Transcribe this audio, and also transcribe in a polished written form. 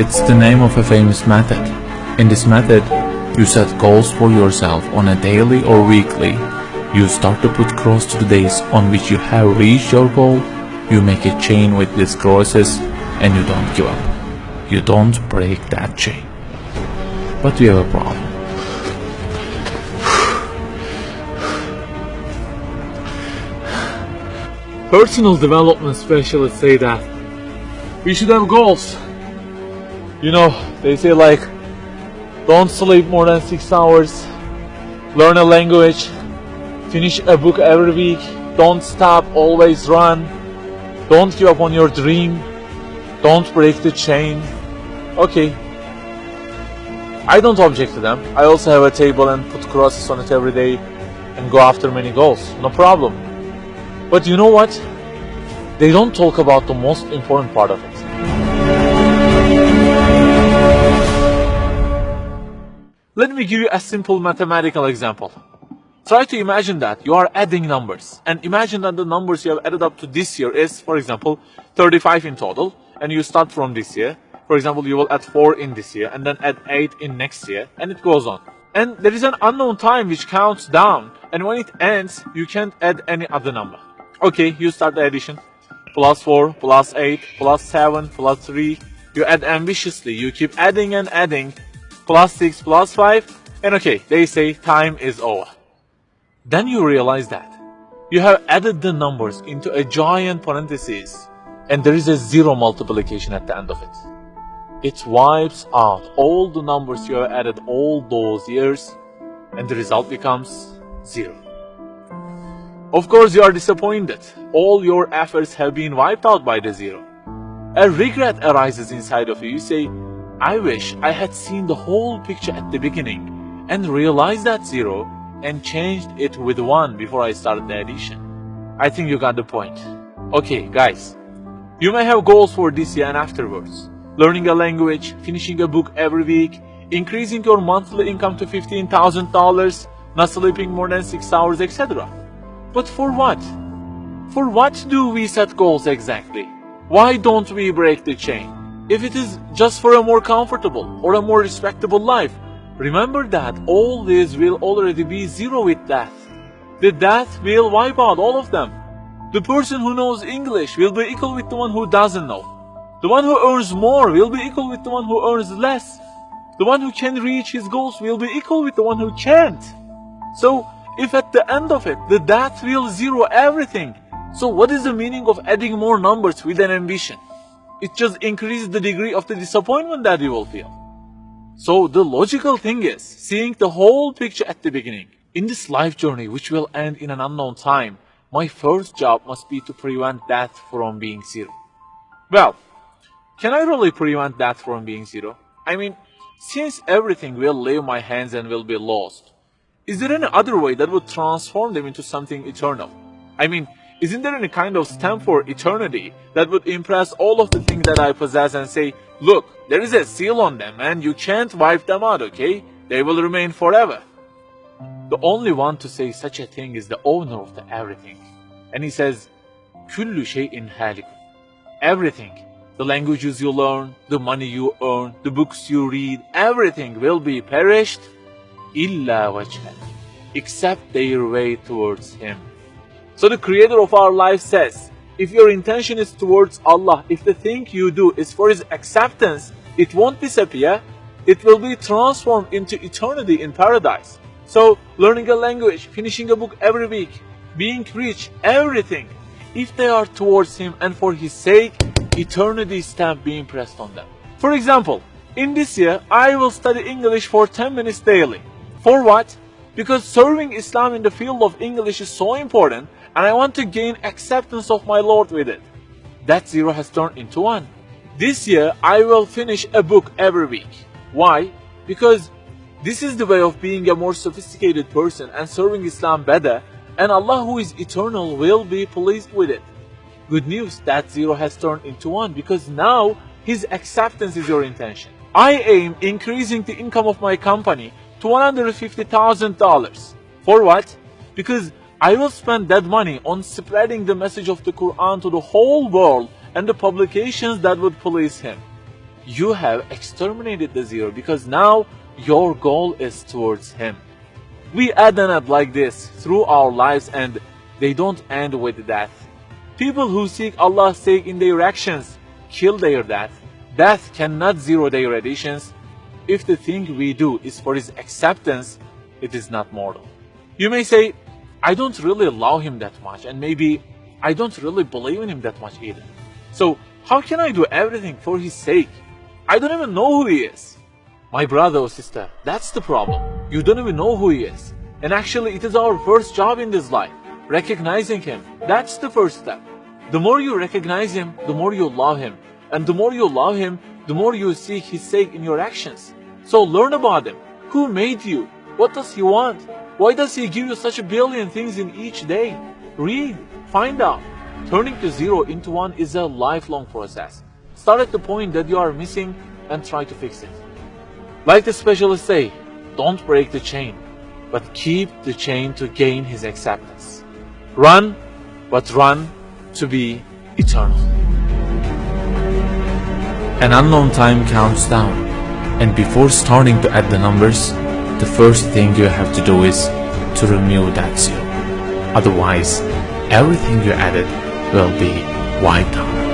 It's the name of a famous method. In this method, you set goals for yourself on a daily or weekly. You start to put cross to the days on which you have reached your goal. You make a chain with these crosses and you don't give up. You don't break that chain. But you have a problem. Personal development specialists say that we should have goals. You know, they say like, don't sleep more than 6 hours, learn a language, finish a book every week, don't stop, always run, don't give up on your dream, don't break the chain. Okay, I don't object to them. I also have a table and put crosses on it every day and go after many goals, no problem. But you know what? They don't talk about the most important part of it. Let me give you a simple mathematical example. Try to imagine that you are adding numbers, and imagine that the numbers you have added up to this year is, for example, 35 in total, and you start from this year. For example, you will add 4 in this year, and then add 8 in next year, and it goes on. And there is an unknown time which counts down, and when it ends, you can't add any other number. Okay, you start the addition. Plus 4, plus 8, plus 7, plus 3. You add ambitiously, you keep adding and adding. Plus 6, plus 5, and okay, they say time is over. Then you realize that you have added the numbers into a giant parenthesis, and there is a zero multiplication at the end of it. It wipes out all the numbers you have added all those years, and the result becomes 0. Of course, you are disappointed. All your efforts have been wiped out by the 0. A regret arises inside of you. You say, I wish I had seen the whole picture at the beginning and realized that 0 and changed it with 1 before I started the addition. I think you got the point. Okay, guys, you may have goals for this year and afterwards. Learning a language, finishing a book every week, increasing your monthly income to $15,000, not sleeping more than 6 hours, etc. But for what? For what do we set goals exactly? Why don't we break the chain? If it is just for a more comfortable or a more respectable life, remember that all this will already be 0 with death. The death will wipe out all of them. The person who knows English will be equal with the one who doesn't know. The one who earns more will be equal with the one who earns less. The one who can reach his goals will be equal with the one who can't. So, if at the end of it, the death will 0 everything, so what is the meaning of adding more numbers with an ambition? It just increases the degree of the disappointment that you will feel. So the logical thing is, seeing the whole picture at the beginning. In this life journey, which will end in an unknown time, my first job must be to prevent death from being 0. Well, can I really prevent death from being 0? I mean, since everything will leave my hands and will be lost, is there any other way that would transform them into something eternal? I mean, isn't there any kind of stamp for eternity that would impress all of the things that I possess and say, look, there is a seal on them and you can't wipe them out, okay? They will remain forever. The only one to say such a thing is the owner of the everything. And he says, Kullu şeyin halikun. Everything, the languages you learn, the money you earn, the books you read, everything will be perished, illa wajhah, except their way towards Him. So the Creator of our life says, if your intention is towards Allah, if the thing you do is for His acceptance, it won't disappear, it will be transformed into eternity in paradise. So learning a language, finishing a book every week, being rich, everything, if they are towards Him and for His sake, eternity stamp being pressed on them. For example, in this year, I will study English for 10 minutes daily. For what? Because serving Islam in the field of English is so important, and I want to gain acceptance of my Lord with it. That 0 has turned into 1. This year, I will finish a book every week. Why? Because this is the way of being a more sophisticated person and serving Islam better, and Allah who is eternal will be pleased with it. Good news, that 0 has turned into 1 because now His acceptance is your intention. I aim increasing the income of my company to $150,000. For what? Because I will spend that money on spreading the message of the Quran to the whole world and the publications that would please Him. you have exterminated the zero because now your goal is towards him. We add and add like this through our lives, and they don't end with death. People who seek Allah's sake in their actions kill their death. Death cannot zero their additions. If the thing we do is for his acceptance, it is not mortal. You may say, I don't really love him that much, and maybe I don't really believe in him that much either. So how can I do everything for his sake? I don't even know who he is. My brother or sister, that's the problem. You don't even know who he is. And actually it is our first job in this life, recognizing him. That's the first step. The more you recognize him, the more you love him. And the more you love him, the more you seek his sake in your actions. So learn about him. Who made you? What does he want? Why does he give you such a billion things in each day? Read, find out. Turning to zero into one is a lifelong process. Start at the point that you are missing and try to fix it. Like the specialists say, don't break the chain, but keep the chain to gain his acceptance. Run, but run to be eternal. An unknown time counts down, and before starting to add the numbers, the first thing you have to do is to remove that zero. Otherwise, everything you added will be wiped out.